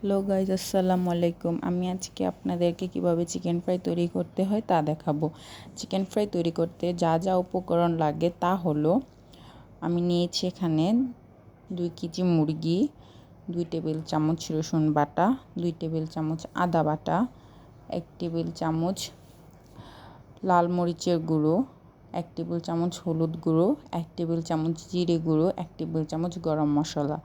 Hello guys, আসসালামু আলাইকুম। আমি আজকে আপনাদেরকে কিভাবে চিকেন ফ্রাই তৈরি করতে হয় তা দেখাবো। চিকেন ফ্রাই তৈরি করতে যা যা উপকরণ লাগে তা হলো, আমি নিয়েছি এখানে 2 কেজি মুরগি, 2 টেবিল চামচ রসুন বাটা, 2 টেবিল চামচ আদা বাটা, 1 টেবিল চামচ লাল মরিচের গুঁড়ো, 1 টেবিল চামচ হলুদ গুঁড়ো, 1 টেবিল চামচ জিরে গুঁড়ো, 1 টেবিল চামচ গরম মশলা।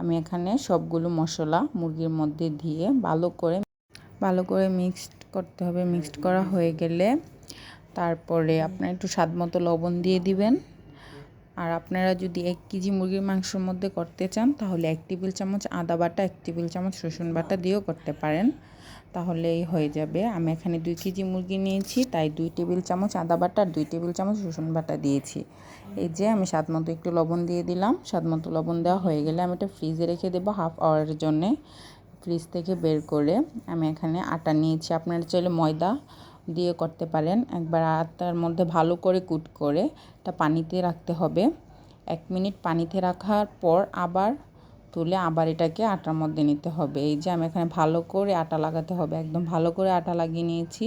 আমি এখানে সবগুলো মশলা মুরগির মধ্যে দিয়ে ভালো করে মিক্সড করতে হবে। মিক্সড করা হয়ে গেলে তারপরে আপনারা একটু স্বাদ মতো লবণ দিয়ে দিবেন। আর আপনারা যদি 1 কেজি মুরগির মাংসের মধ্যে করতে চান তাহলে 1 টেবিল চামচ আদা বাটা, 1 টেবিল চামচ রসুন বাটা দিয়েও করতে পারেন, তাহলেই হয়ে যাবে। আমি এখানে 2 কেজি মুরগি নিয়েছি, তাই 2 টেবিল চামচ আদা বাটা আর 2 টেবিল চামচ রসুন বাটা দিয়েছি। এই যে আমি স্বাদ মতো একটু লবণ দিয়ে দিলাম। স্বাদ মতো লবণ দেওয়া হয়ে গেলে আমি এটা ফ্রিজে রেখে দেবো হাফ আওয়ারের জন্যে। ফ্রিজ থেকে বের করে আমি এখানে আটা নিয়েছি। আপনারা চাইলে ময়দা দিয়ে করতে পারেন। একবার আটার মধ্যে ভালো করে কুট করে এটা পানিতে রাখতে হবে। 1 মিনিট পানিতে রাখার পর আবার তুলে আবার এটাকে আটার মধ্যে নিতে হবে। এই যে আমি এখানে ভালো করে আটা লাগাতে হবে, একদম ভালো করে আটা লাগিয়ে নিয়েছি।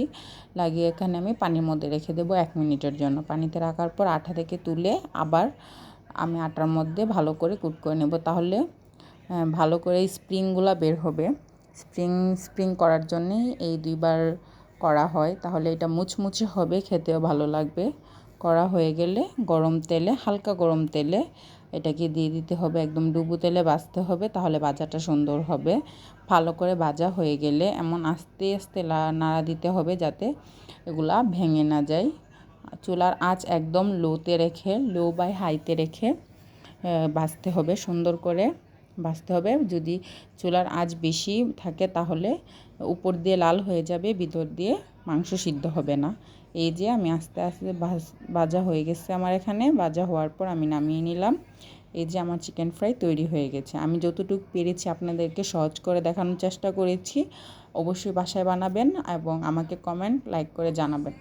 লাগিয়ে এখানে আমি পানির মধ্যে রেখে দেবো 1 মিনিটের জন্য। পানিতে রাখার পর আটা থেকে তুলে আবার আমি আটার মধ্যে ভালো করে কুট করে নেব, তাহলে ভালো করে স্প্রিংগুলো বের হবে। স্প্রিং করার জন্যেই এই 2 বার করা হয়, তাহলে এটা মুচমুচে হবে, খেতেও ভালো লাগবে। করা হয়ে গেলে হালকা গরম তেলে এটাকে দিয়ে দিতে হবে। একদম ডুবো তেলে ভাজতে হবে, তাহলে ভাজাটা সুন্দর হবে। ভালো করে ভাজা হয়ে গেলে এমন আস্তে আস্তে নাড়া দিতে হবে যাতে এগুলা ভেঙে না যায়। চুলার আঁচ একদম লো বাই হাইতে রেখে ভাজতে হবে, সুন্দর করে ভাজতে হবে। যদি চুলার আঁচ বেশি থাকে তাহলে উপর দিয়ে লাল হয়ে যাবে, ভিতর দিয়ে মাংস সিদ্ধ হবে না। এই যে আমি আস্তে আস্তে ভাজা হয়ে গেছে আমার এখানে। ভাজা হওয়ার পর আমি নামিয়ে নিলাম। এই যে আমার চিকেন ফ্রাই তৈরি হয়ে গেছে। আমি যতটুকু পেরেছি আপনাদেরকে সহজ করে দেখানোর চেষ্টা করেছি। অবশ্যই বাসায় বানাবেন এবং আমাকে কমেন্ট লাইক করে জানাবেন।